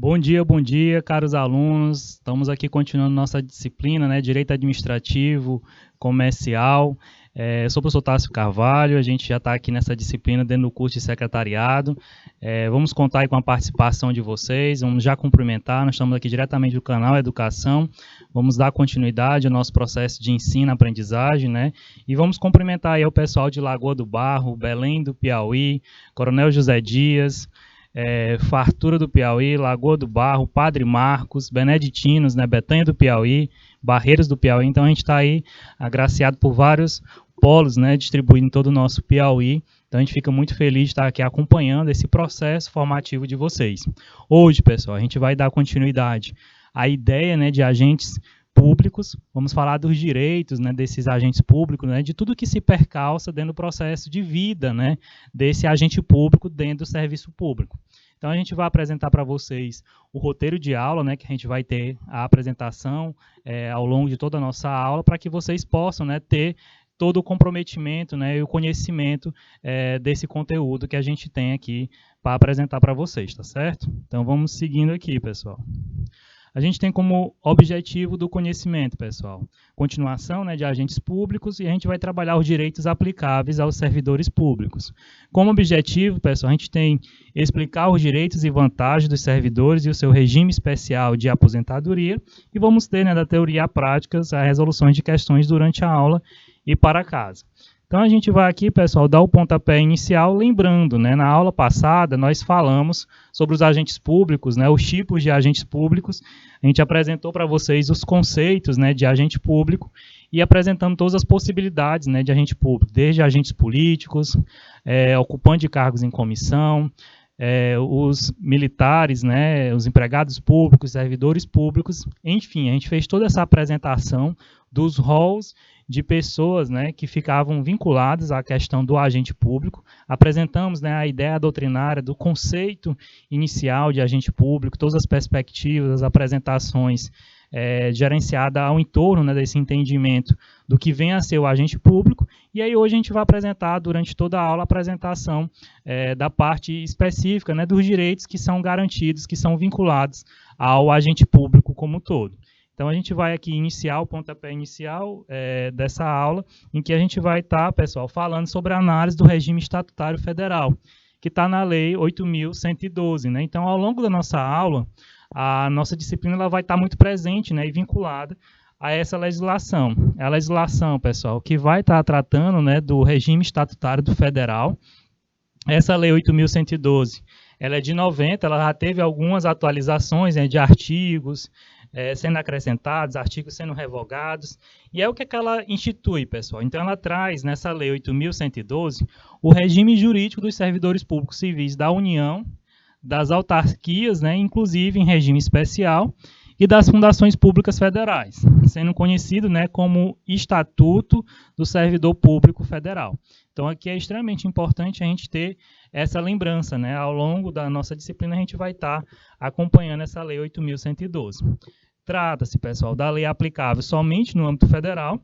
Bom dia, caros alunos. Estamos aqui continuando nossa disciplina, né, Direito Administrativo, Comercial. Eu sou o professor Tássio Carvalho, a gente já está aqui nessa disciplina dentro do curso de secretariado. Vamos contar aí com a participação de vocês, vamos já cumprimentar, nós estamos aqui diretamente do canal Educação, vamos dar continuidade ao nosso processo de ensino-aprendizagem, né, e vamos cumprimentar aí o pessoal de Lagoa do Barro, Belém do Piauí, Coronel José Dias, Fartura do Piauí, Lagoa do Barro, Padre Marcos, Beneditinos, né, Betânia do Piauí, Barreiros do Piauí. Então a gente está aí agraciado por vários polos, né, distribuídos em todo o nosso Piauí. Então a gente fica muito feliz de estar aqui acompanhando esse processo formativo de vocês. Hoje, pessoal, a gente vai dar continuidade à ideia, né, de agentes públicos, vamos falar dos direitos, né, desses agentes públicos, né, de tudo que se percalça dentro do processo de vida, né, desse agente público dentro do serviço público. Então a gente vai apresentar para vocês o roteiro de aula, né, que a gente vai ter a apresentação ao longo de toda a nossa aula, para que vocês possam, né, ter todo o comprometimento, né, e o conhecimento desse conteúdo que a gente tem aqui para apresentar para vocês, tá certo? Então vamos seguindo aqui, pessoal. A gente tem como objetivo do conhecimento, pessoal, continuação, né, de agentes públicos, e a gente vai trabalhar os direitos aplicáveis aos servidores públicos. Como objetivo, pessoal, a gente tem explicar os direitos e vantagens dos servidores e o seu regime especial de aposentadoria, e vamos ter, né, da teoria à prática, as resoluções de questões durante a aula e para casa. Então a gente vai aqui, pessoal, dar o pontapé inicial, lembrando, né, na aula passada nós falamos sobre os agentes públicos, né, os tipos de agentes públicos, a gente apresentou para vocês os conceitos, né, de agente público e apresentando todas as possibilidades, né, de agente público, desde agentes políticos, ocupante de cargos em comissão, os militares, né, os empregados públicos, servidores públicos, enfim, a gente fez toda essa apresentação dos roles de pessoas, né, que ficavam vinculadas à questão do agente público. Apresentamos, né, a ideia doutrinária do conceito inicial de agente público, todas as perspectivas, as apresentações gerenciadas ao entorno, né, desse entendimento do que vem a ser o agente público. E aí hoje a gente vai apresentar, durante toda a aula, a apresentação da parte específica, né, dos direitos que são garantidos, que são vinculados ao agente público como um todo. Então, a gente vai aqui iniciar o pontapé inicial dessa aula, em que a gente vai estar, pessoal, falando sobre a análise do regime estatutário federal, que está na Lei 8.112. Né? Então, ao longo da nossa aula, a nossa disciplina ela vai estar muito presente, né, e vinculada a essa legislação. É a legislação, pessoal, que vai estar tratando, né, do regime estatutário do federal. Essa Lei 8.112, ela é de 90, ela já teve algumas atualizações, né, de artigos, sendo acrescentados, artigos sendo revogados, e é o que ela institui, pessoal. Então, ela traz, nessa Lei 8.112, o regime jurídico dos servidores públicos civis da União, das autarquias, né, inclusive em regime especial, e das fundações públicas federais, sendo conhecido, né, como Estatuto do Servidor Público Federal. Então, aqui é extremamente importante a gente ter essa lembrança, né? Ao longo da nossa disciplina, a gente vai estar acompanhando essa Lei 8.112. Trata-se, pessoal, da lei aplicável somente no âmbito federal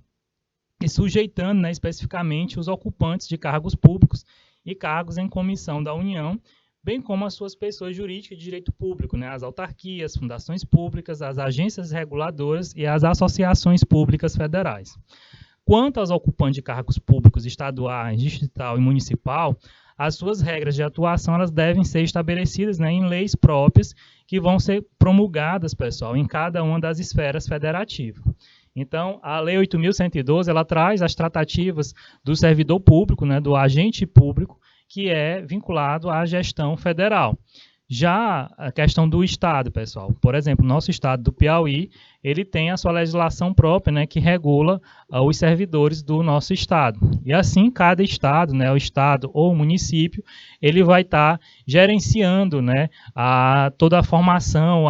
e sujeitando, né, especificamente os ocupantes de cargos públicos e cargos em comissão da União, bem como as suas pessoas jurídicas de direito público, né, as autarquias, fundações públicas, as agências reguladoras e as associações públicas federais. Quanto aos ocupantes de cargos públicos estaduais, distrital e municipal, as suas regras de atuação elas devem ser estabelecidas, né, em leis próprias que vão ser promulgadas, pessoal, em cada uma das esferas federativas. Então, a Lei 8.112 ela traz as tratativas do servidor público, né, do agente público, que é vinculado à gestão federal. Já a questão do Estado, pessoal, por exemplo, nosso Estado do Piauí, ele tem a sua legislação própria, né, que regula os servidores do nosso Estado. E assim, cada Estado, né, o Estado ou o município, ele vai estar gerenciando, né, toda a formação,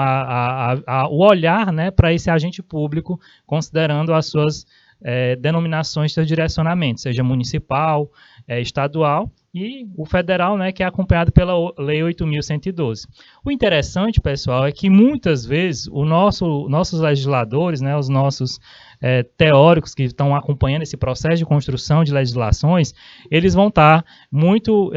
o olhar, né, para esse agente público, considerando as suas denominações de seus direcionamentos, seja municipal, estadual e o federal, né, que é acompanhado pela Lei 8.112. O interessante, pessoal, é que muitas vezes nossos legisladores, né, os nossos teóricos que estão acompanhando esse processo de construção de legislações, eles vão estar muito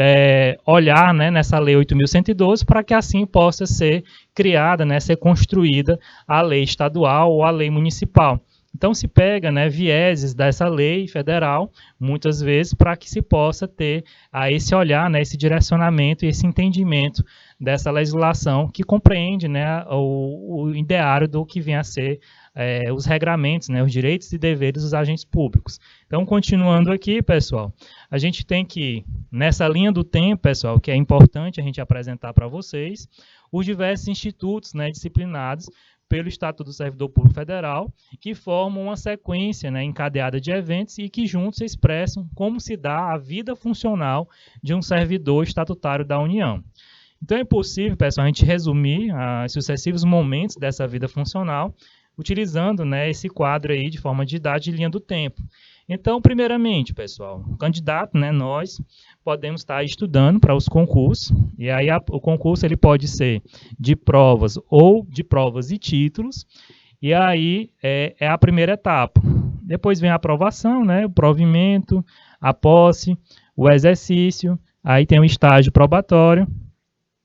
olhar, né, nessa Lei 8.112 para que assim possa ser criada, né, ser construída a lei estadual ou a lei municipal. Então, se pega, né, vieses dessa lei federal, muitas vezes, para que se possa ter esse olhar, né, esse direcionamento e esse entendimento dessa legislação que compreende, né, o ideário do que vem a ser os regramentos, né, os direitos e deveres dos agentes públicos. Então, continuando aqui, pessoal, a gente tem que, nessa linha do tempo, pessoal, que é importante a gente apresentar para vocês, os diversos institutos, né, disciplinados pelo Estatuto do Servidor Público Federal, que formam uma sequência, né, encadeada de eventos e que juntos expressam como se dá a vida funcional de um servidor estatutário da União. Então é possível, pessoal, a gente resumir os sucessivos momentos dessa vida funcional, utilizando, né, esse quadro aí de forma didática de linha do tempo. Então, primeiramente, pessoal, o candidato, né, nós podemos estar estudando para os concursos, e aí o concurso ele pode ser de provas ou de provas e títulos, e aí é a primeira etapa. Depois vem a aprovação, né, o provimento, a posse, o exercício, aí tem o estágio probatório,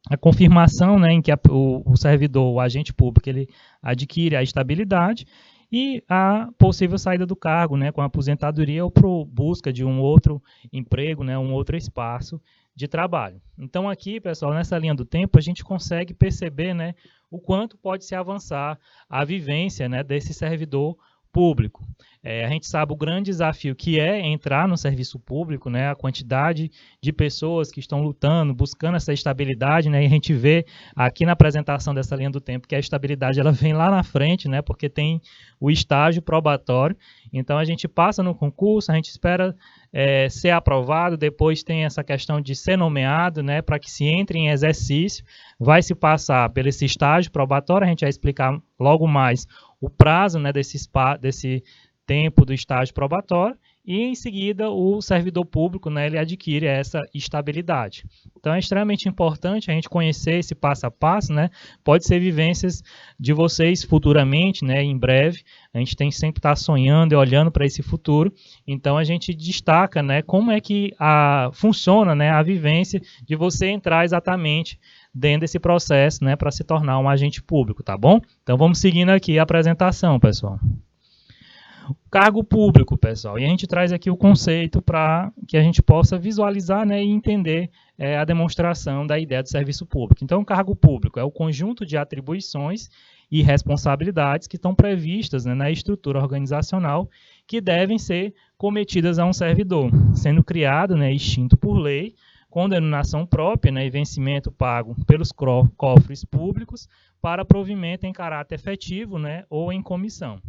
a confirmação, né, em que o servidor, o agente público, ele adquire a estabilidade, e a possível saída do cargo, né, com a aposentadoria ou por busca de um outro emprego, né, um outro espaço de trabalho. Então aqui, pessoal, nessa linha do tempo, a gente consegue perceber, né, o quanto pode se avançar a vivência, né, desse servidor público. A gente sabe o grande desafio que é entrar no serviço público, né, a quantidade de pessoas que estão lutando, buscando essa estabilidade, né, e a gente vê aqui na apresentação dessa linha do tempo que a estabilidade ela vem lá na frente, né, porque tem o estágio probatório, então a gente passa no concurso, a gente espera ser aprovado, depois tem essa questão de ser nomeado, né, para que se entre em exercício, vai se passar por esse estágio probatório, a gente vai explicar logo mais o prazo, né, desse tempo do estágio probatório, e em seguida o servidor público, né, ele adquire essa estabilidade. Então é extremamente importante a gente conhecer esse passo a passo, né? Pode ser vivências de vocês futuramente, né, em breve, a gente tem que sempre estar sonhando e olhando para esse futuro, então a gente destaca, né, como é que funciona, né, a vivência de você entrar exatamente dentro desse processo, né, para se tornar um agente público, tá bom? Então vamos seguindo aqui a apresentação, pessoal. Cargo público, pessoal, e a gente traz aqui o conceito para que a gente possa visualizar, né, e entender a demonstração da ideia do serviço público. Então, o cargo público é o conjunto de atribuições e responsabilidades que estão previstas, né, na estrutura organizacional que devem ser cometidas a um servidor, sendo criado, né, extinto por lei, com denominação própria, né, e vencimento pago pelos cofres públicos para provimento em caráter efetivo, né, ou em comissão.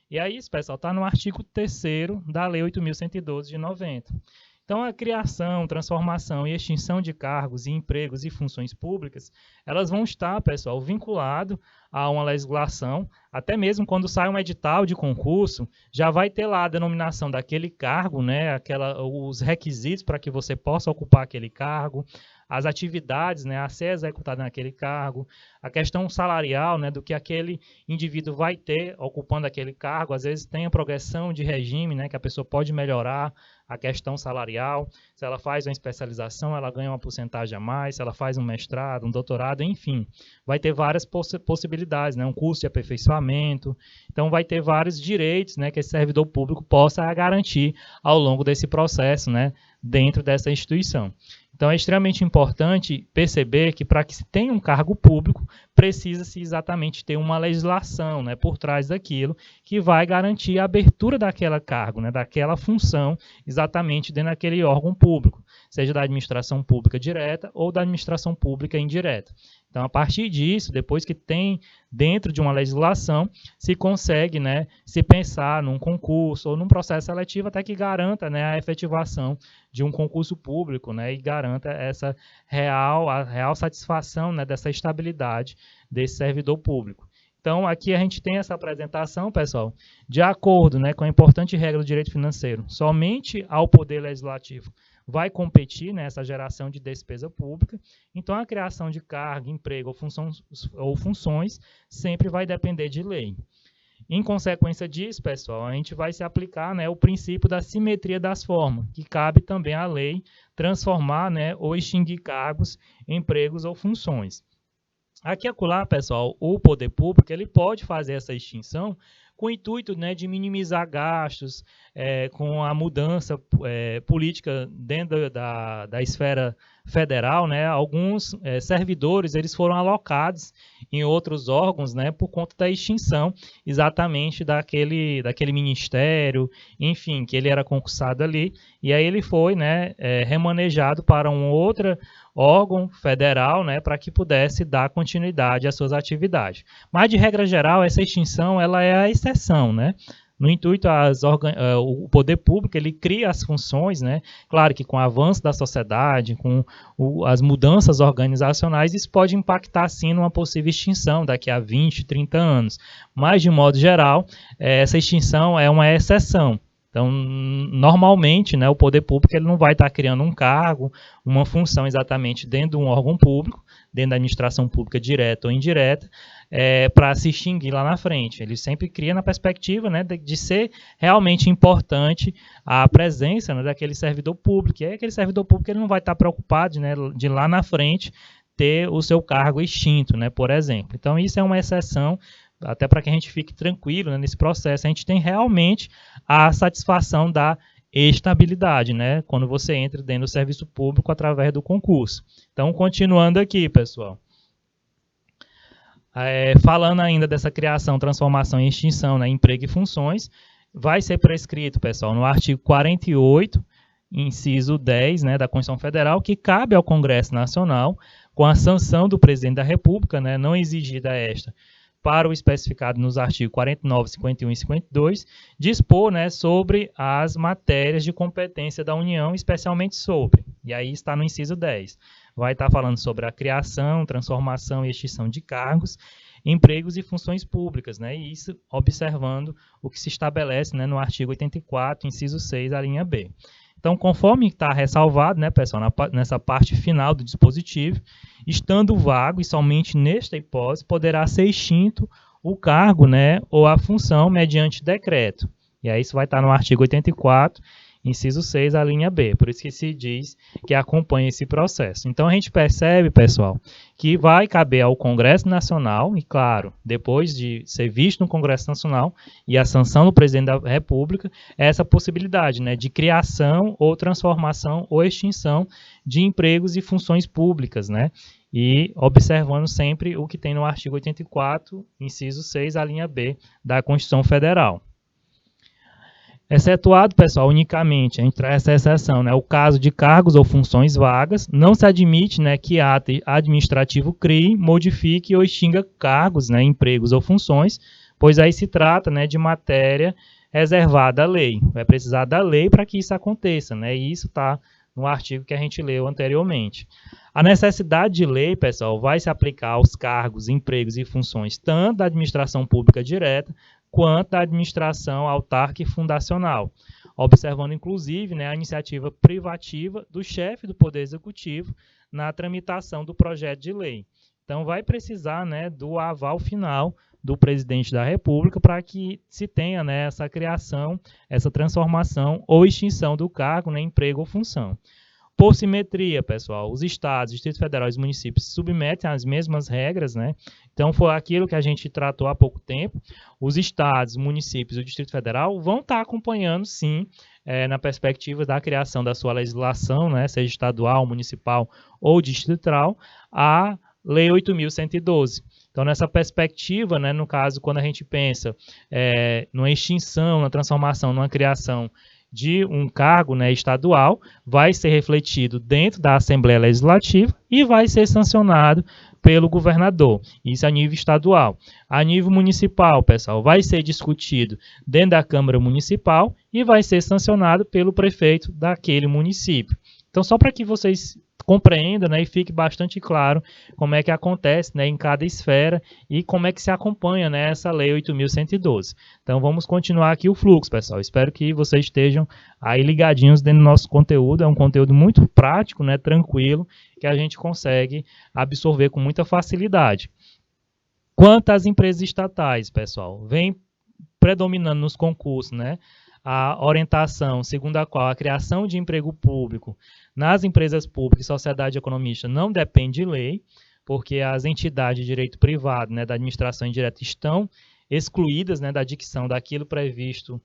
E aí, pessoal, está no artigo 3º da Lei 8.112 de 90. Então, a criação, transformação e extinção de cargos e empregos e funções públicas, elas vão estar, pessoal, vinculado a uma legislação, até mesmo quando sai um edital de concurso, já vai ter lá a denominação daquele cargo, né, os requisitos para que você possa ocupar aquele cargo, as atividades, né, a ser executada naquele cargo, a questão salarial, né, do que aquele indivíduo vai ter ocupando aquele cargo, às vezes tem a progressão de regime, né, que a pessoa pode melhorar a questão salarial, se ela faz uma especialização, ela ganha uma porcentagem a mais, se ela faz um mestrado, um doutorado, enfim, vai ter várias possibilidades, né, um curso de aperfeiçoamento, então vai ter vários direitos, né, que esse servidor público possa garantir ao longo desse processo, né, dentro dessa instituição. Então, é extremamente importante perceber que, para que se tenha um cargo público, precisa-se exatamente ter uma legislação, né, por trás daquilo que vai garantir a abertura daquele cargo, né, daquela função, exatamente dentro daquele órgão público, seja da administração pública direta ou da administração pública indireta. Então, a partir disso, depois que tem dentro de uma legislação, se consegue, né, se pensar num concurso ou num processo seletivo até que garanta, né, a efetivação de um concurso público, né, e garanta essa a real satisfação, né, dessa estabilidade desse servidor público. Então, aqui a gente tem essa apresentação, pessoal, de acordo, né, com a importante regra do direito financeiro. Somente ao Poder Legislativo vai competir nessa geração de despesa pública. Então, a criação de cargo, emprego ou funções sempre vai depender de lei. Em consequência disso, pessoal, a gente vai se aplicar, né, o princípio da simetria das formas, que cabe também à lei transformar, né, ou extinguir cargos, empregos ou funções. Aqui e acolá, pessoal, o poder público ele pode fazer essa extinção com o intuito, né, de minimizar gastos, com a mudança política dentro da esfera federal, né, alguns servidores eles foram alocados em outros órgãos, né, por conta da extinção exatamente daquele ministério, enfim, que ele era concursado ali, e aí ele foi, né, remanejado para um outro órgão federal, né, para que pudesse dar continuidade às suas atividades. Mas, de regra geral, essa extinção ela é a exceção, né? No intuito, o poder público ele cria as funções, né? Claro que com o avanço da sociedade, com as mudanças organizacionais, isso pode impactar sim numa possível extinção daqui a 20, 30 anos. Mas, de modo geral, essa extinção é uma exceção. Então, normalmente, né, o poder público ele não vai estar criando um cargo, uma função exatamente dentro de um órgão público, dentro da administração pública direta ou indireta, para se extinguir lá na frente. Ele sempre cria na perspectiva, né, de ser realmente importante a presença, né, daquele servidor público. E aí aquele servidor público ele não vai estar preocupado, né, de lá na frente ter o seu cargo extinto, né, por exemplo. Então, isso é uma exceção, até para que a gente fique tranquilo, né, nesse processo. A gente tem realmente a satisfação da estabilidade, né, quando você entra dentro do serviço público através do concurso. Então, continuando aqui, pessoal. Falando ainda dessa criação, transformação e extinção, né, emprego e funções, vai ser prescrito, pessoal, no artigo 48, inciso 10, né, da Constituição Federal, que cabe ao Congresso Nacional, com a sanção do Presidente da República, né, não exigida esta, para o especificado nos artigos 49, 51 e 52, dispor, né, sobre as matérias de competência da União, especialmente sobre, e aí está no inciso 10, vai estar falando sobre a criação, transformação e extinção de cargos, empregos e funções públicas, né, e isso observando o que se estabelece, né, no artigo 84, inciso 6, a linha B. Então, conforme está ressalvado, né, pessoal, nessa parte final do dispositivo, estando vago e somente nesta hipótese, poderá ser extinto o cargo, né, ou a função mediante decreto. E aí isso vai estar no artigo 84, inciso 6, a linha B. Por isso que se diz que acompanha esse processo. Então, a gente percebe, pessoal, que vai caber ao Congresso Nacional, e claro, depois de ser visto no Congresso Nacional e a sanção do Presidente da República, essa possibilidade, né, de criação ou transformação ou extinção de empregos e funções públicas, né, e observando sempre o que tem no artigo 84, inciso 6, a linha B da Constituição Federal. Excetuado, pessoal, unicamente, a gente traz essa exceção, né, o caso de cargos ou funções vagas, não se admite, né, que ato administrativo crie, modifique ou extinga cargos, né, empregos ou funções, pois aí se trata, né, de matéria reservada à lei. Vai precisar da lei para que isso aconteça, né, e isso está no artigo que a gente leu anteriormente. A necessidade de lei, pessoal, vai se aplicar aos cargos, empregos e funções tanto da administração pública direta, quanto da administração autárquica e fundacional, observando inclusive, né, a iniciativa privativa do chefe do Poder Executivo na tramitação do projeto de lei. Então, vai precisar, né, do aval final do Presidente da República para que se tenha, né, essa criação, essa transformação ou extinção do cargo, né, emprego ou função. Por simetria, pessoal, os estados, Distrito Federal e os municípios se submetem às mesmas regras, né? Então, foi aquilo que a gente tratou há pouco tempo. Os estados, municípios e o Distrito Federal vão estar acompanhando, sim, na perspectiva da criação da sua legislação, né, seja estadual, municipal ou distrital, a Lei 8.112. Então, nessa perspectiva, né, no caso, quando a gente pensa numa extinção, na transformação, numa criação de um cargo, né, estadual, vai ser refletido dentro da Assembleia Legislativa e vai ser sancionado pelo governador. Isso a nível estadual. A nível municipal, pessoal, vai ser discutido dentro da Câmara Municipal e vai ser sancionado pelo prefeito daquele município. Então, só para que vocês compreendam, né, e fique bastante claro como é que acontece, né, em cada esfera e como é que se acompanha, né, essa Lei 8.112. Então, vamos continuar aqui o fluxo, pessoal. Espero que vocês estejam aí ligadinhos dentro do nosso conteúdo. É um conteúdo muito prático, né, tranquilo, que a gente consegue absorver com muita facilidade. Quanto às empresas estatais, pessoal, vem predominando nos concursos, né, a orientação segundo a qual a criação de emprego público nas empresas públicas e sociedade economista não depende de lei, porque as entidades de direito privado, né, da administração indireta estão excluídas, né, da dicção daquilo previsto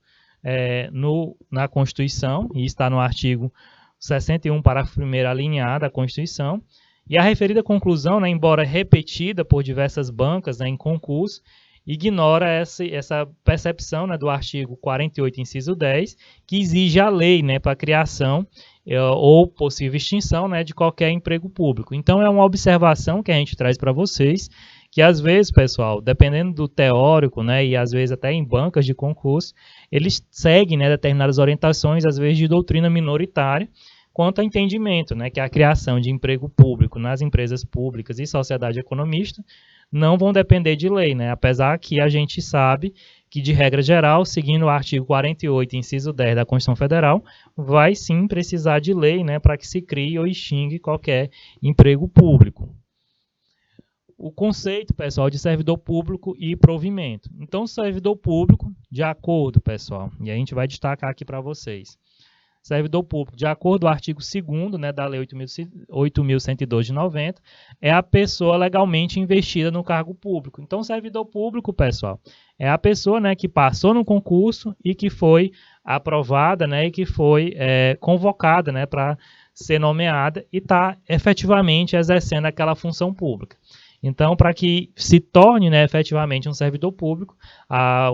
na Constituição, e está no artigo 61, parágrafo 1º alineado da Constituição. E a referida conclusão, né, embora repetida por diversas bancas, né, em concurso, ignora essa percepção, né, do artigo 48, inciso 10, que exige a lei, né, para a criação ou possível extinção, né, de qualquer emprego público. Então, é uma observação que a gente traz para vocês, que às vezes, pessoal, dependendo do teórico, né, e às vezes até em bancas de concurso, eles seguem, né, determinadas orientações, às vezes de doutrina minoritária, quanto ao entendimento, né, que a criação de emprego público nas empresas públicas e sociedade economista não vão depender de lei, né, apesar que a gente sabe que, de regra geral, seguindo o artigo 48, inciso 10 da Constituição Federal, vai sim precisar de lei, né, para que se crie ou extingue qualquer emprego público. O conceito, pessoal, de servidor público e provimento. Então, servidor público, de acordo, pessoal, e a gente vai destacar aqui para vocês. Servidor público, de acordo com o artigo 2º, né, da Lei 8.112 de 90, é a pessoa legalmente investida no cargo público. Então, servidor público, pessoal, é a pessoa, né, que passou no concurso e que foi aprovada, né, e que foi convocada, né, para ser nomeada e está efetivamente exercendo aquela função pública. Então, para que se torne, né, efetivamente um servidor público,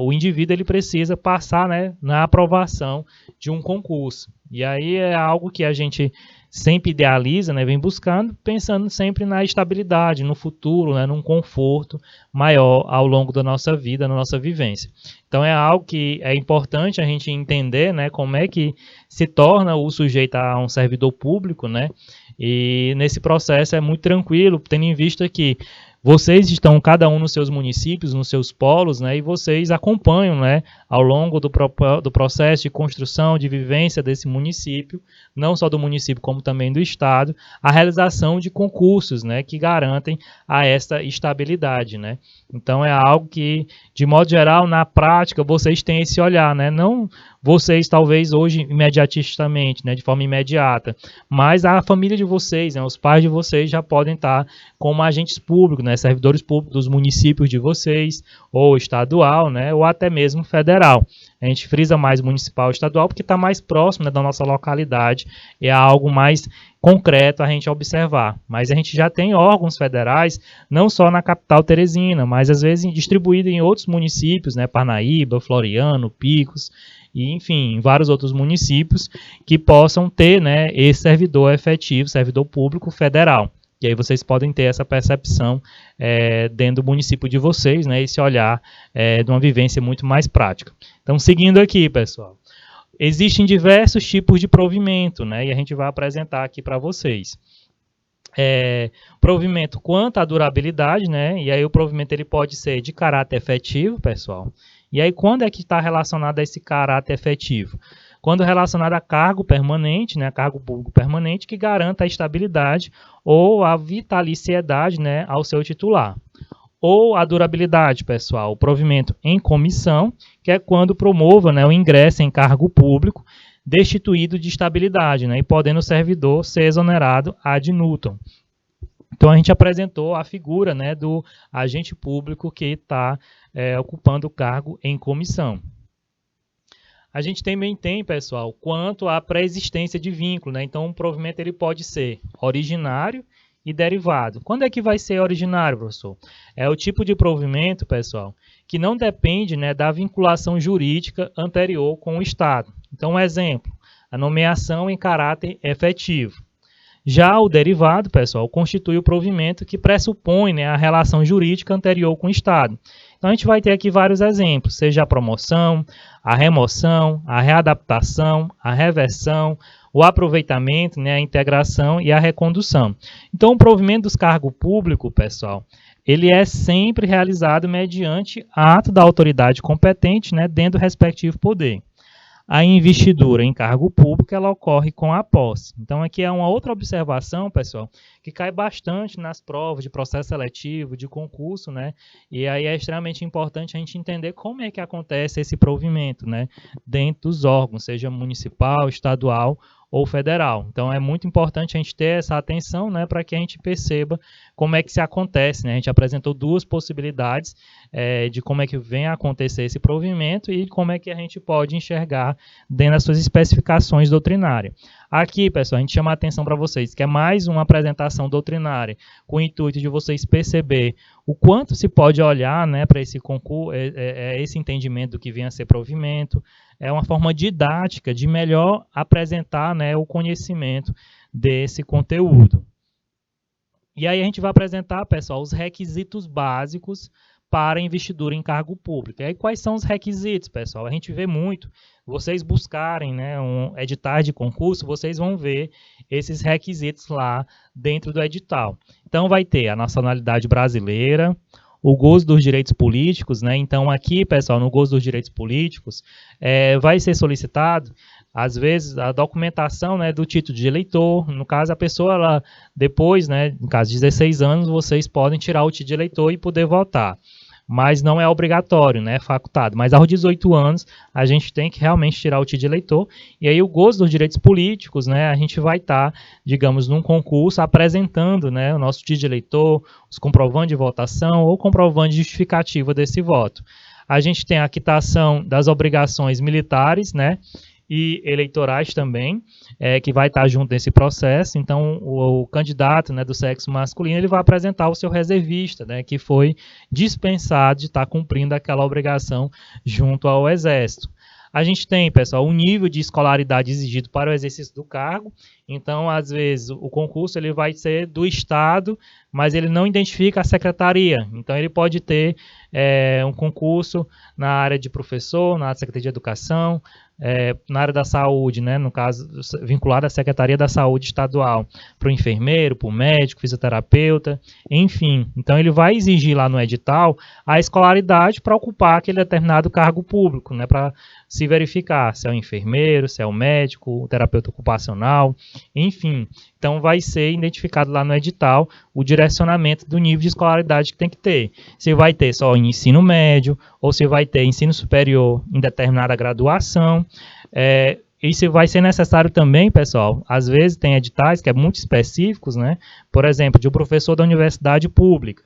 o indivíduo ele precisa passar, né, na aprovação de um concurso. E aí é algo que a gente sempre idealiza, né, vem buscando, pensando sempre na estabilidade, no futuro, né, num conforto maior ao longo da nossa vida, na nossa vivência. Então é algo que é importante a gente entender, né, como é que se torna o sujeito a um servidor público, né, e nesse processo é muito tranquilo, tendo em vista que vocês estão cada um nos seus municípios, nos seus polos, né, e vocês acompanham, né, ao longo do processo de construção, de vivência desse município, não só do município como também do estado, a realização de concursos, né, que garantem a essa estabilidade, né. Então é algo que, de modo geral, na prática, vocês têm esse olhar, né, não vocês talvez hoje imediatistamente, né, de forma imediata, mas a família de vocês, né, os pais de vocês já podem estar como agentes públicos, né, servidores públicos dos municípios de vocês, ou estadual, né, ou até mesmo federal. A gente frisa mais municipal e estadual porque está mais próximo, né, da nossa localidade e é algo mais concreto a gente observar. Mas a gente já tem órgãos federais, não só na capital Teresina, mas às vezes distribuídos em outros municípios, né, Parnaíba, Floriano, Picos, e enfim, em vários outros municípios que possam ter, né, esse servidor efetivo, servidor público federal. E aí vocês podem ter essa percepção dentro do município de vocês, né, esse olhar de uma vivência muito mais prática. Então, seguindo aqui, pessoal, existem diversos tipos de provimento, né, e a gente vai apresentar aqui para vocês. Provimento quanto à durabilidade, né, e aí o provimento ele pode ser de caráter efetivo, pessoal. E aí quando é que está relacionado a esse caráter efetivo? Quando relacionado a cargo permanente, né, cargo público permanente, que garanta a estabilidade ou a vitaliciedade, né, ao seu titular. Ou a durabilidade, pessoal, o provimento em comissão, que é quando promova, né, o ingresso em cargo público destituído de estabilidade, né, e podendo o servidor ser exonerado ad nutum. Então, a gente apresentou a figura, né, do agente público que está ocupando o cargo em comissão. A gente também tem, pessoal, quanto à pré-existência de vínculo, né? Então, o provimento ele pode ser originário e derivado. Quando é que vai ser originário, professor? É o tipo de provimento, pessoal, que não depende, né, da vinculação jurídica anterior com o Estado. Então, um exemplo, a nomeação em caráter efetivo. Já o derivado, pessoal, constitui o provimento que pressupõe, né, a relação jurídica anterior com o Estado. Então, a gente vai ter aqui vários exemplos, seja a promoção, a remoção, a readaptação, a reversão, o aproveitamento, né, a integração e a recondução. Então, o provimento dos cargos públicos, pessoal, ele é sempre realizado mediante ato da autoridade competente, né, dentro do respectivo poder. A investidura em cargo público, ela ocorre com a posse. Então, aqui é uma outra observação, pessoal, que cai bastante nas provas de processo seletivo, de concurso, né? E aí é extremamente importante a gente entender como é que acontece esse provimento, né? Dentro dos órgãos, seja municipal, estadual ou federal. Então, é muito importante a gente ter essa atenção, né, para que a gente perceba como é que se acontece, né? A gente apresentou duas possibilidades de como é que vem a acontecer esse provimento e como é que a gente pode enxergar dentro das suas especificações doutrinárias. Aqui, pessoal, a gente chama a atenção para vocês que é mais uma apresentação doutrinária com o intuito de vocês perceber o quanto se pode olhar, né, para esse concurso, esse entendimento do que vem a ser provimento. É uma forma didática de melhor apresentar, né, o conhecimento desse conteúdo. E aí a gente vai apresentar, pessoal, os requisitos básicos para investidura em cargo público. E aí quais são os requisitos, pessoal? A gente vê muito, vocês buscarem, né, um edital de concurso, vocês vão ver esses requisitos lá dentro do edital. Então vai ter a nacionalidade brasileira, o gozo dos direitos políticos, né? Então aqui, pessoal, no gozo dos direitos políticos, vai ser solicitado, às vezes, a documentação, né, do título de eleitor. No caso, a pessoa, ela, depois, né, no caso de 16 anos, vocês podem tirar o título de eleitor e poder votar. Mas não é obrigatório, né, é facultado. Mas aos 18 anos, a gente tem que realmente tirar o título de eleitor. E aí o gozo dos direitos políticos, né, a gente vai estar, digamos, num concurso apresentando, né, o nosso título de eleitor, os comprovantes de votação ou comprovante de justificativa desse voto. A gente tem a quitação das obrigações militares, né, e eleitorais também, que vai estar junto nesse processo. Então, o candidato, né, do sexo masculino, ele vai apresentar o seu reservista, né, que foi dispensado de estar cumprindo aquela obrigação junto ao Exército. A gente tem, pessoal, o nível de escolaridade exigido para o exercício do cargo. Então, às vezes, o concurso ele vai ser do Estado, mas ele não identifica a secretaria. Então, ele pode ter um concurso na área de professor, na área de Secretaria de Educação, na área da saúde, né, no caso, vinculado à Secretaria da Saúde Estadual, para o enfermeiro, para o médico, fisioterapeuta, enfim. Então, ele vai exigir lá no edital a escolaridade para ocupar aquele determinado cargo público, né, para se verificar se é o enfermeiro, se é o médico, o terapeuta ocupacional, enfim. Então, vai ser identificado lá no edital o direcionamento do nível de escolaridade que tem que ter. Se vai ter só ensino médio, ou se vai ter ensino superior em determinada graduação. E se vai ser necessário também, pessoal, às vezes tem editais que é muito específicos, né? Por exemplo, de um professor da universidade pública.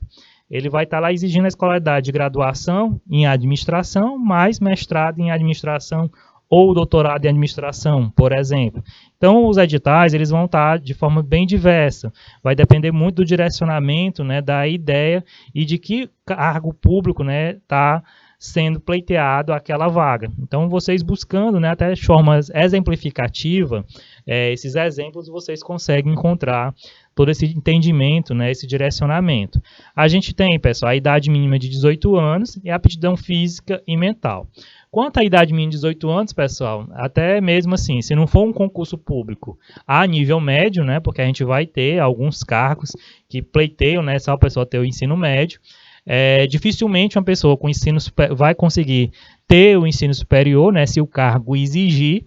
Ele vai estar lá exigindo a escolaridade de graduação em administração, mais mestrado em administração ou doutorado em administração, por exemplo. Então, os editais eles vão estar de forma bem diversa. Vai depender muito do direcionamento, né, da ideia e de que cargo público, né, está sendo pleiteado aquela vaga. Então, vocês buscando, né, até de forma exemplificativa, esses exemplos vocês conseguem encontrar todo esse entendimento, né, esse direcionamento. A gente tem, pessoal, a idade mínima de 18 anos e a aptidão física e mental. Quanto à idade mínima de 18 anos, pessoal, até mesmo assim, se não for um concurso público a nível médio, né, porque a gente vai ter alguns cargos que pleiteiam, né, só a pessoa ter o ensino médio, dificilmente uma pessoa com ensino vai conseguir ter o ensino superior, né, se o cargo exigir,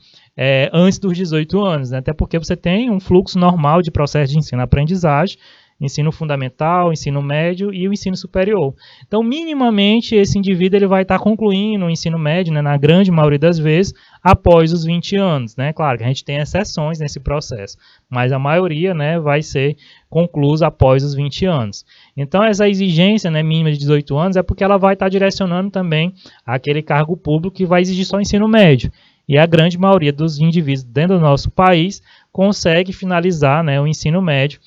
antes dos 18 anos, né, até porque você tem um fluxo normal de processo de ensino-aprendizagem, ensino fundamental, ensino médio e o ensino superior. Então, minimamente, esse indivíduo ele vai estar concluindo o ensino médio, né, na grande maioria das vezes, após os 20 anos. Né? Claro que a gente tem exceções nesse processo, mas a maioria, né, vai ser conclusa após os 20 anos. Então, essa exigência, né, mínima de 18 anos é porque ela vai estar direcionando também aquele cargo público que vai exigir só ensino médio. E a grande maioria dos indivíduos dentro do nosso país consegue finalizar, né, o ensino médio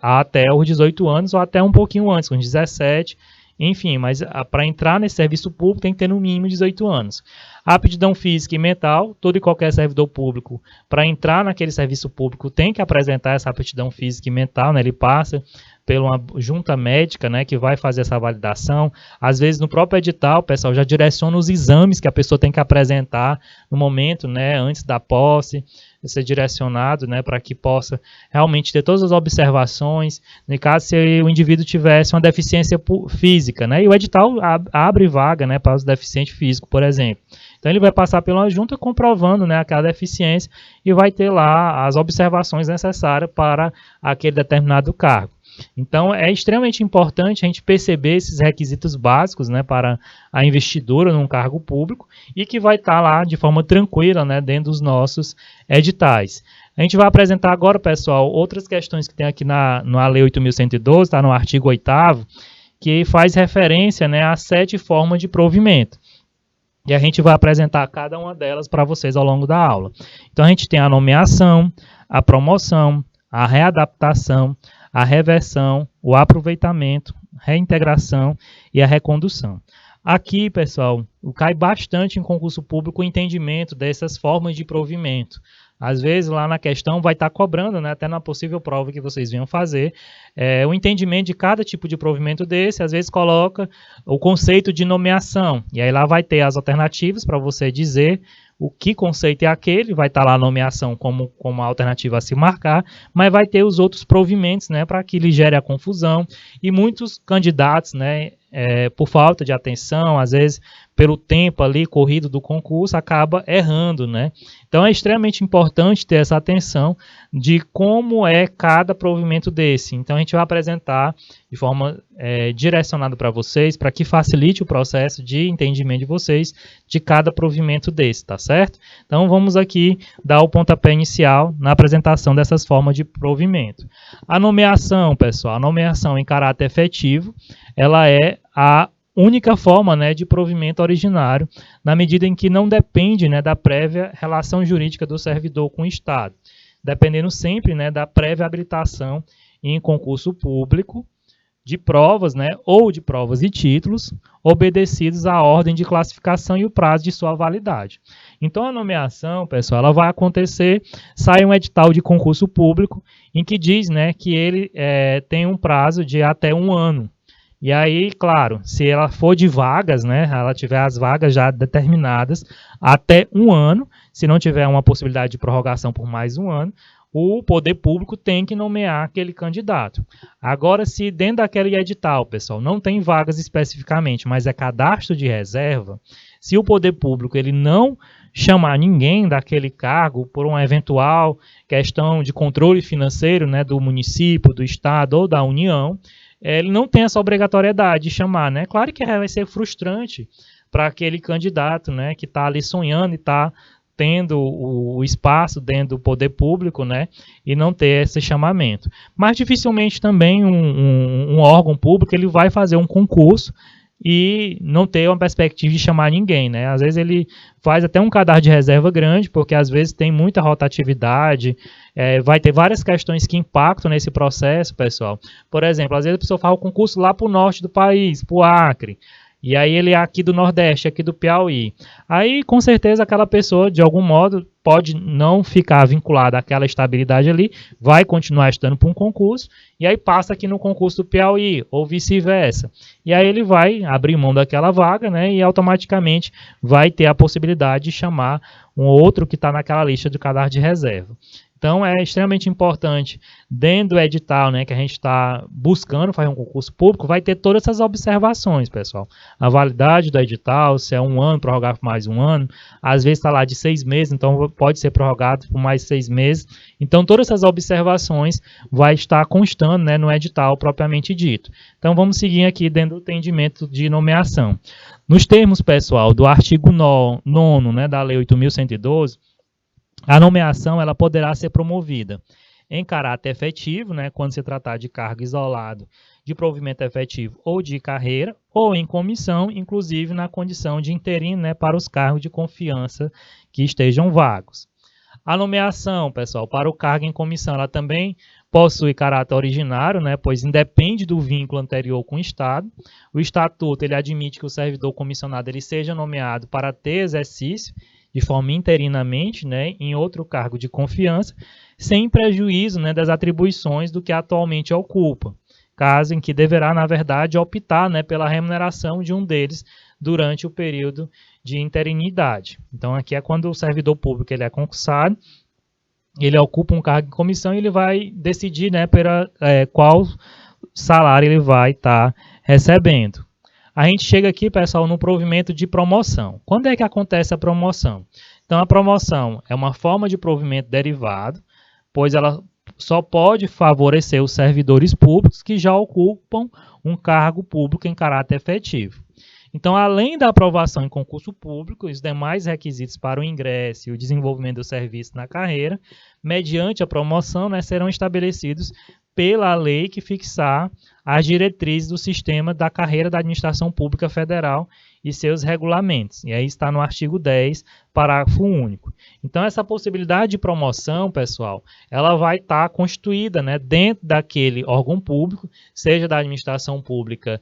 até os 18 anos ou até um pouquinho antes, com 17, enfim, mas para entrar nesse serviço público tem que ter no mínimo 18 anos. A aptidão física e mental, todo e qualquer servidor público, para entrar naquele serviço público, tem que apresentar essa aptidão física e mental, né? Ele passa por uma junta médica, né, que vai fazer essa validação. Às vezes, no próprio edital, o pessoal já direciona os exames que a pessoa tem que apresentar no momento, né, antes da posse, ser direcionado, né, para que possa realmente ter todas as observações, no caso, se o indivíduo tivesse uma deficiência física, né, e o edital abre vaga, né, para os deficientes físicos, por exemplo. Então, ele vai passar pela junta comprovando, né, aquela deficiência e vai ter lá as observações necessárias para aquele determinado cargo. Então, é extremamente importante a gente perceber esses requisitos básicos, né, para a investidura num cargo público e que vai estar lá de forma tranquila, né, dentro dos nossos editais. A gente vai apresentar agora, pessoal, outras questões que tem aqui na Lei 8.112, está no artigo 8º, que faz referência, né, a 7 formas de provimento. E a gente vai apresentar cada uma delas para vocês ao longo da aula. Então, a gente tem a nomeação, a promoção, a readaptação, a reversão, o aproveitamento, reintegração e a recondução. Aqui, pessoal, cai bastante em concurso público o entendimento dessas formas de provimento. Às vezes, lá na questão, vai estar cobrando, né, até na possível prova que vocês venham fazer, o entendimento de cada tipo de provimento desse, às vezes coloca o conceito de nomeação, e aí lá vai ter as alternativas para você dizer o que conceito é aquele, vai estar lá a nomeação como a alternativa a se marcar, mas vai ter os outros provimentos, né, para que lhe gere a confusão, e muitos candidatos, né, por falta de atenção, às vezes pelo tempo ali corrido do concurso, acaba errando, né? Então é extremamente importante ter essa atenção de como é cada provimento desse. Então a gente vai apresentar de forma direcionada para vocês, para que facilite o processo de entendimento de vocês de cada provimento desse, tá certo? Então vamos aqui dar o pontapé inicial na apresentação dessas formas de provimento. A nomeação, pessoal, a nomeação em caráter efetivo, ela é a única forma, né, de provimento originário, na medida em que não depende, né, da prévia relação jurídica do servidor com o Estado, dependendo sempre, né, da prévia habilitação em concurso público, de provas, né, ou de provas e títulos, obedecidos à ordem de classificação e o prazo de sua validade. Então, a nomeação, pessoal, ela vai acontecer, sai um edital de concurso público, em que diz, né, que ele tem um prazo de até 1 ano. E aí, claro, se ela for de vagas, né, ela tiver as vagas já determinadas até 1 ano, se não tiver uma possibilidade de prorrogação por mais 1 ano, o poder público tem que nomear aquele candidato. Agora, se dentro daquele edital, pessoal, não tem vagas especificamente, mas é cadastro de reserva, se o poder público ele não chamar ninguém daquele cargo por uma eventual questão de controle financeiro, né, do município, do estado ou da União, ele não tem essa obrigatoriedade de chamar, né? Claro que vai ser frustrante para aquele candidato, né, que está ali sonhando e está tendo o espaço dentro do poder público, né, e não ter esse chamamento. Mas dificilmente também um órgão público ele vai fazer um concurso e não ter uma perspectiva de chamar ninguém, né? Às vezes ele faz até um cadastro de reserva grande, porque às vezes tem muita rotatividade, vai ter várias questões que impactam nesse processo, pessoal. Por exemplo, às vezes a pessoa faz o concurso lá para o norte do país, para o Acre, e aí ele é aqui do Nordeste, aqui do Piauí. Aí, com certeza, aquela pessoa, de algum modo, pode não ficar vinculada àquela estabilidade ali, vai continuar estudando para um concurso, e aí passa aqui no concurso do Piauí, ou vice-versa. E aí ele vai abrir mão daquela vaga, né, e automaticamente vai ter a possibilidade de chamar um outro que está naquela lista de cadastro de reserva. Então, é extremamente importante, dentro do edital, né, que a gente está buscando fazer um concurso público, vai ter todas essas observações, pessoal. A validade do edital, se é 1 ano, prorrogar por mais 1 ano. Às vezes está lá de 6 meses, então pode ser prorrogado por mais 6 meses. Então, todas essas observações vai estar constando, né, no edital propriamente dito. Então, vamos seguir aqui dentro do entendimento de nomeação. Nos termos, pessoal, do artigo 9º, né, da Lei 8.112, a nomeação ela poderá ser promovida em caráter efetivo, né, quando se tratar de cargo isolado, de provimento efetivo ou de carreira, ou em comissão, inclusive na condição de interino, né, para os cargos de confiança que estejam vagos. A nomeação, pessoal, para o cargo em comissão, ela também possui caráter originário, né, pois independe do vínculo anterior com o Estado. O Estatuto ele admite que o servidor comissionado ele seja nomeado para ter exercício de forma interinamente, né, em outro cargo de confiança, sem prejuízo, né, das atribuições do que atualmente ocupa, caso em que deverá, na verdade, optar, né, pela remuneração de um deles durante o período de interinidade. Então, aqui é quando o servidor público ele é concursado, ele ocupa um cargo em comissão e ele vai decidir, né, qual salário ele vai estar recebendo. A gente chega aqui, pessoal, no provimento de promoção. Quando é que acontece a promoção? Então, a promoção é uma forma de provimento derivado, pois ela só pode favorecer os servidores públicos que já ocupam um cargo público em caráter efetivo. Então, além da aprovação em concurso público, os demais requisitos para o ingresso e o desenvolvimento do serviço na carreira, mediante a promoção, né, serão estabelecidos pela lei que fixar as diretrizes do sistema da carreira da administração pública federal e seus regulamentos. E aí está no artigo 10, parágrafo único. Então, essa possibilidade de promoção, pessoal, ela vai estar constituída, né, dentro daquele órgão público, seja da administração pública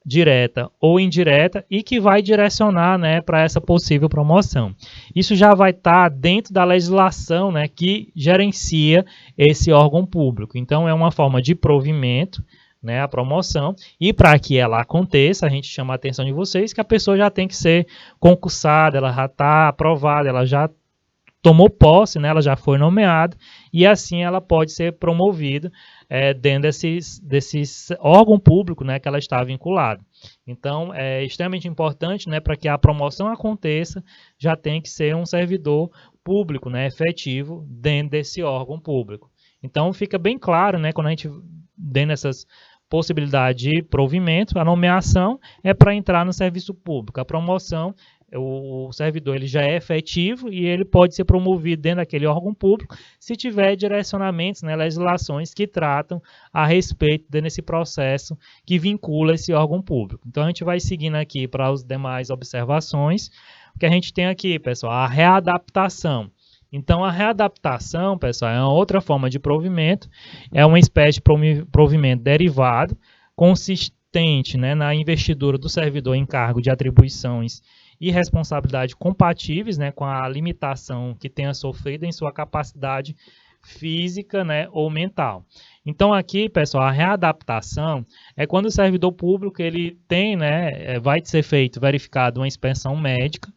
direta ou indireta, e que vai direcionar, né, para essa possível promoção. Isso já vai estar dentro da legislação, né, que gerencia esse órgão público. Então, é uma forma de provimento, né, a promoção, e para que ela aconteça, a gente chama a atenção de vocês que a pessoa já tem que ser concursada, ela já está aprovada, ela já tomou posse, né, ela já foi nomeada, e assim ela pode ser promovida dentro desses órgão público, né, que ela está vinculada. Então, é extremamente importante, né, para que a promoção aconteça, já tem que ser um servidor público, né, efetivo dentro desse órgão público. Então, fica bem claro, né, quando a gente dentro dessas possibilidades de provimento, a nomeação é para entrar no serviço público, a promoção o servidor ele já é efetivo e ele pode ser promovido dentro daquele órgão público se tiver direcionamentos, né, legislações que tratam a respeito desse processo que vincula esse órgão público. Então, a gente vai seguindo aqui para as demais observações. O que a gente tem aqui, pessoal, a readaptação. Então, a readaptação, pessoal, é uma outra forma de provimento, é uma espécie de provimento derivado, consistente, né, na investidura do servidor em cargo de atribuições e responsabilidade compatíveis, né, com a limitação que tenha sofrido em sua capacidade física, né, ou mental. Então aqui, pessoal, a readaptação é quando o servidor público ele tem, né, vai ser verificado uma inspeção médica,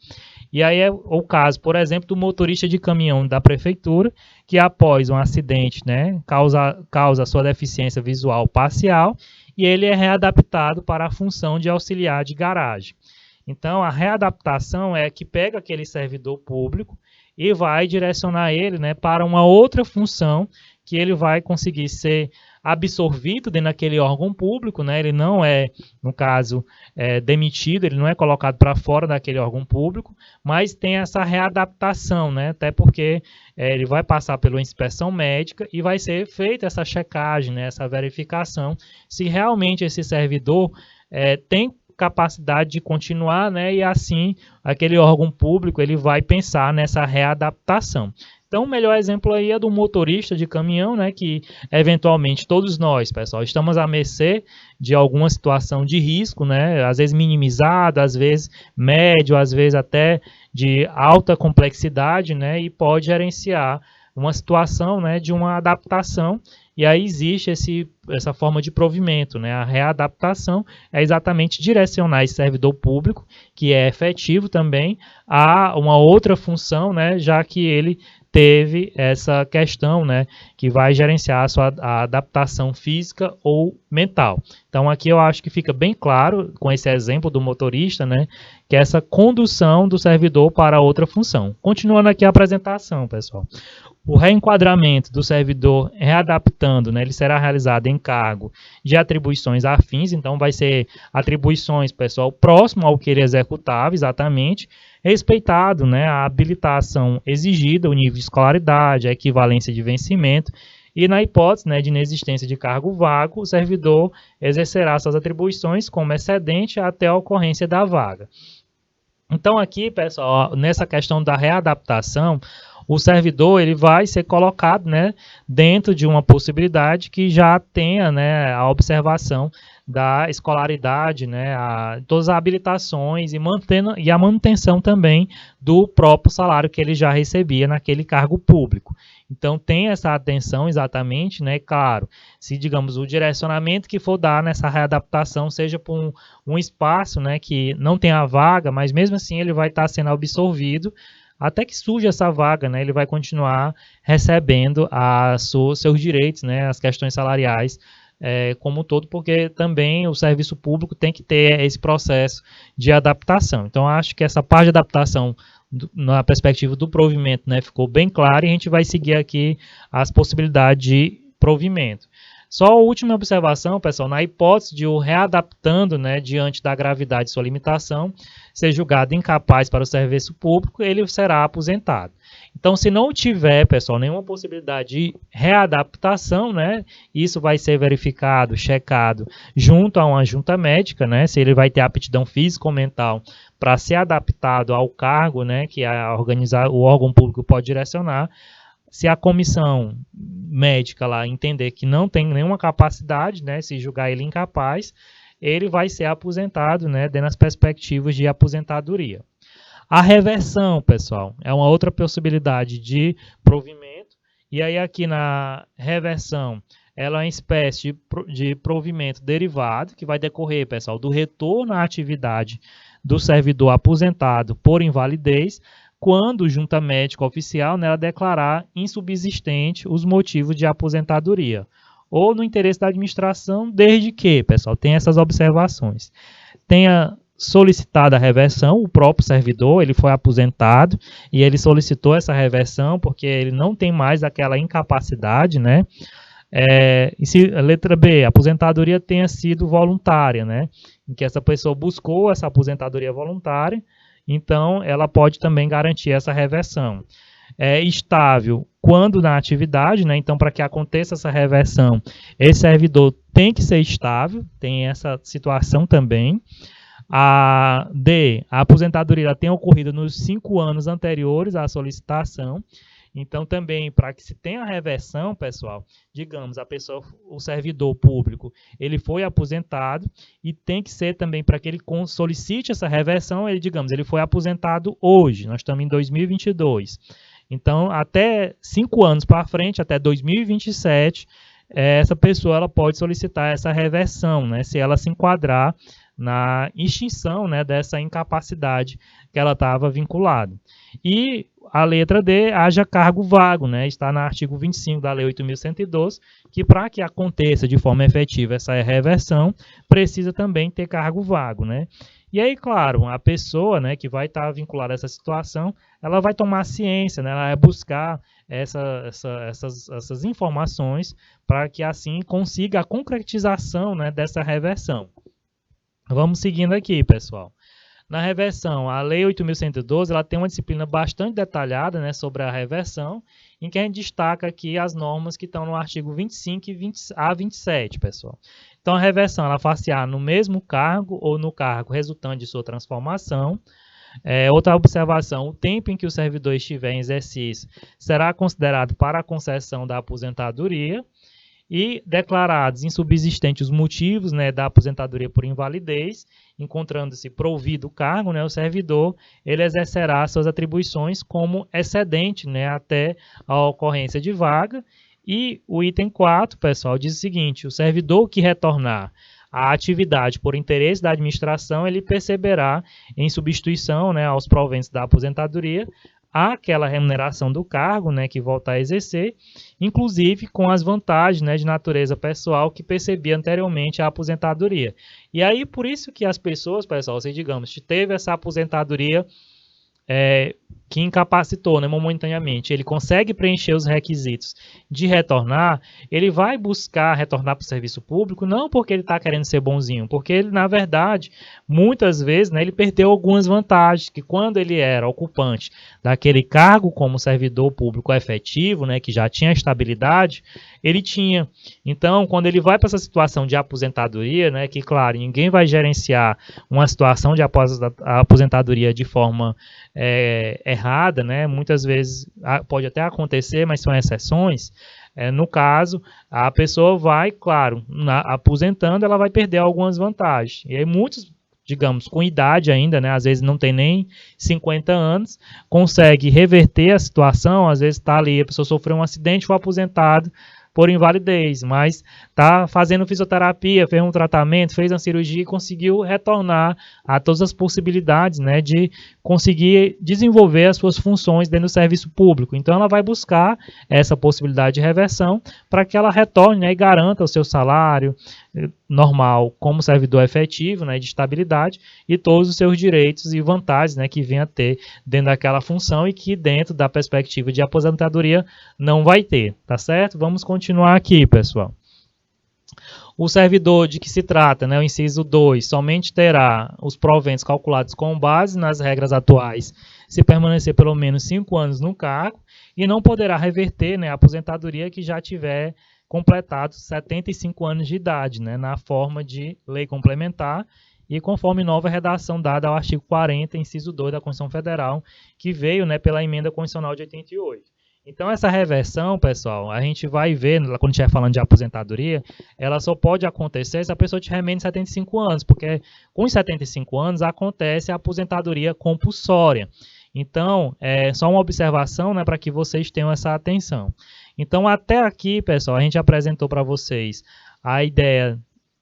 e aí é o caso, por exemplo, do motorista de caminhão da prefeitura, que após um acidente, né, causa sua deficiência visual parcial, e ele é readaptado para a função de auxiliar de garagem. Então, a readaptação é que pega aquele servidor público e vai direcionar ele, né, para uma outra função que ele vai conseguir ser absorvido dentro daquele órgão público, né? Ele não é, no caso, demitido, ele não é colocado para fora daquele órgão público, mas tem essa readaptação, né? Até porque ele vai passar pela inspeção médica e vai ser feita essa checagem, né, essa verificação, se realmente esse servidor tem capacidade de continuar, né, e assim aquele órgão público ele vai pensar nessa readaptação. Então, o melhor exemplo aí é do motorista de caminhão, né, que eventualmente todos nós, pessoal, estamos à mercê de alguma situação de risco, né, às vezes minimizado, às vezes médio, às vezes até de alta complexidade, né, e pode gerenciar uma situação, né, de uma adaptação. E aí existe essa forma de provimento, né? A readaptação é exatamente direcionar esse servidor público, que é efetivo também, a uma outra função, né? Já que ele teve essa questão, né? Que vai gerenciar a adaptação física ou mental. Então aqui eu acho que fica bem claro, com esse exemplo do motorista, né? Que é essa condução do servidor para outra função. Continuando aqui a apresentação, pessoal. O reenquadramento do servidor readaptando, né, ele será realizado em cargo de atribuições afins, então vai ser atribuições, pessoal, próximo ao que ele executava, exatamente, respeitado, né, a habilitação exigida, o nível de escolaridade, a equivalência de vencimento, e na hipótese, né, de inexistência de cargo vago, o servidor exercerá suas atribuições como excedente até a ocorrência da vaga. Então aqui, pessoal, nessa questão da readaptação, o servidor ele vai ser colocado, né, dentro de uma possibilidade que já tenha, né, a observação da escolaridade, né, todas as habilitações e a manutenção também do próprio salário que ele já recebia naquele cargo público. Então tem essa atenção exatamente, né, claro, se digamos o direcionamento que for dar nessa readaptação seja por um espaço, né, que não tem a vaga, mas mesmo assim ele vai estar sendo absorvido até que surja essa vaga, né, ele vai continuar recebendo seus direitos, né, as questões salariais como um todo, porque também o serviço público tem que ter esse processo de adaptação. Então, acho que essa parte de adaptação, na perspectiva do provimento, né, ficou bem clara e a gente vai seguir aqui as possibilidades de provimento. Só a última observação, pessoal, na hipótese de o readaptando, né, diante da gravidade de sua limitação, ser julgado incapaz para o serviço público, ele será aposentado. Então, se não tiver, pessoal, nenhuma possibilidade de readaptação, né, isso vai ser verificado, checado junto a uma junta médica, né, se ele vai ter aptidão física ou mental para ser adaptado ao cargo, né, que o órgão público pode direcionar. Se a comissão médica lá entender que não tem nenhuma capacidade, né, se julgar ele incapaz, ele vai ser aposentado, né, dentro das perspectivas de aposentadoria. A reversão, pessoal, é uma outra possibilidade de provimento. E aí aqui na reversão, ela é uma espécie de provimento derivado que vai decorrer, pessoal, do retorno à atividade do servidor aposentado por invalidez, quando junta médica oficial, né, ela declarar insubsistente os motivos de aposentadoria, ou no interesse da administração, desde que, pessoal, tem essas observações. Tenha solicitado a reversão, o próprio servidor, ele foi aposentado e ele solicitou essa reversão porque ele não tem mais aquela incapacidade, né? Letra B, a aposentadoria tenha sido voluntária, né? Em que essa pessoa buscou essa aposentadoria voluntária, então ela pode também garantir essa reversão. Estável quando na atividade, né? Então, para que aconteça essa reversão, esse servidor tem que ser estável, tem essa situação também. A aposentadoria tem ocorrido nos 5 anos anteriores à solicitação. Então, também, para que se tenha a reversão, pessoal, digamos, o servidor público, ele foi aposentado e tem que ser também para que ele solicite essa reversão, ele foi aposentado hoje, nós estamos em 2022. Então, até 5 anos para frente, até 2027, essa pessoa ela pode solicitar essa reversão, né, se ela se enquadrar na extinção, né, dessa incapacidade que ela estava vinculada. E a letra D, haja cargo vago, né, está no artigo 25 da Lei 8.112, que para que aconteça de forma efetiva essa reversão, precisa também ter cargo vago, né. E aí, claro, a pessoa, né, que vai estar vinculada a essa situação, ela vai tomar ciência, né, ela vai buscar essas informações para que assim consiga a concretização, né, dessa reversão. Vamos seguindo aqui, pessoal. Na reversão, a Lei 8.112 ela tem uma disciplina bastante detalhada, né, sobre a reversão, em que a gente destaca aqui as normas que estão no artigo 25 e a 27, pessoal. Então, a reversão ela far-se-á no mesmo cargo ou no cargo resultante de sua transformação. Outra observação, o tempo em que o servidor estiver em exercício será considerado para a concessão da aposentadoria. E declarados insubsistentes os motivos, né, da aposentadoria por invalidez, encontrando-se provido o cargo, né, o servidor ele exercerá suas atribuições como excedente, né, até a ocorrência de vaga. E o item 4, pessoal, diz o seguinte: o servidor que retornar à atividade por interesse da administração, ele perceberá em substituição, né, aos proventos da aposentadoria, aquela remuneração do cargo, né, que volta a exercer, inclusive com as vantagens, né, de natureza pessoal que percebia anteriormente a aposentadoria. E aí, por isso que as pessoas, pessoal, se digamos, teve essa aposentadoria que incapacitou, né, momentaneamente, ele consegue preencher os requisitos de retornar, ele vai buscar retornar para o serviço público, não porque ele está querendo ser bonzinho, porque ele, na verdade, muitas vezes, né, ele perdeu algumas vantagens, que quando ele era ocupante daquele cargo como servidor público efetivo, né, que já tinha estabilidade, ele tinha. Então, quando ele vai para essa situação de aposentadoria, né, que, claro, ninguém vai gerenciar uma situação de aposentadoria de forma errada, né? Muitas vezes pode até acontecer, mas são exceções. No caso, a pessoa vai, claro, aposentando, ela vai perder algumas vantagens. E aí muitos, digamos, com idade ainda, né, às vezes não tem nem 50 anos, consegue reverter a situação, às vezes está ali, a pessoa sofreu um acidente, foi aposentado por invalidez, mas está fazendo fisioterapia, fez um tratamento, fez uma cirurgia e conseguiu retornar a todas as possibilidades, né, de conseguir desenvolver as suas funções dentro do serviço público. Então ela vai buscar essa possibilidade de reversão para que ela retorne, né, e garanta o seu salário normal como servidor efetivo, né, de estabilidade, e todos os seus direitos e vantagens, né, que venha a ter dentro daquela função e que dentro da perspectiva de aposentadoria não vai ter, tá certo? Vamos continuar aqui, pessoal. O servidor de que se trata, né, o inciso 2, somente terá os proventos calculados com base nas regras atuais se permanecer pelo menos 5 anos no cargo e não poderá reverter, né, a aposentadoria que já tiver completado 75 anos de idade, né, na forma de lei complementar e conforme nova redação dada ao artigo 40, inciso 2 da Constituição Federal, que veio, né, pela emenda constitucional de 88. Então, essa reversão, pessoal, a gente vai ver, quando a gente estiver falando de aposentadoria, ela só pode acontecer se a pessoa tiver menos de 75 anos, porque com os 75 anos acontece a aposentadoria compulsória. Então, só uma observação, né, para que vocês tenham essa atenção. Então, até aqui, pessoal, a gente apresentou para vocês a ideia,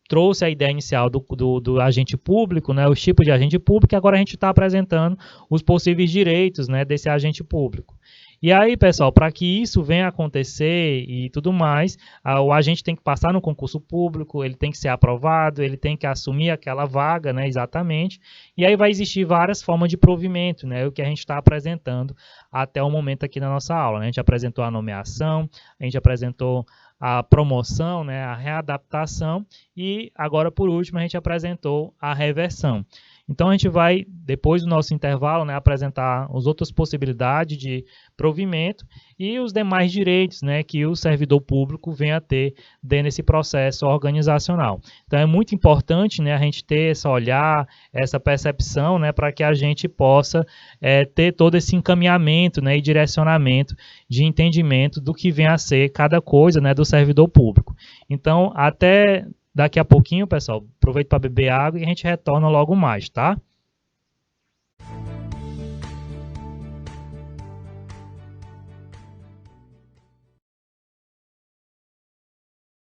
trouxe a ideia inicial do agente público, né, os tipos de agente público, e agora a gente está apresentando os possíveis direitos, né, desse agente público. E aí, pessoal, para que isso venha a acontecer e tudo mais, o agente tem que passar no concurso público, ele tem que ser aprovado, ele tem que assumir aquela vaga, né, exatamente, e aí vai existir várias formas de provimento, né, o que a gente está apresentando até o momento aqui na nossa aula, né? A gente apresentou a nomeação, a gente apresentou a promoção, né, a readaptação e agora, por último, a gente apresentou a reversão. Então, a gente vai, depois do nosso intervalo, né, apresentar as outras possibilidades de provimento e os demais direitos, né, que o servidor público vem a ter dentro desse processo organizacional. Então, é muito importante, né, a gente ter esse olhar, essa percepção, né, para que a gente possa ter todo esse encaminhamento, né, e direcionamento de entendimento do que vem a ser cada coisa, né, do servidor público. Então, até daqui a pouquinho, pessoal, aproveito para beber água e a gente retorna logo mais, tá?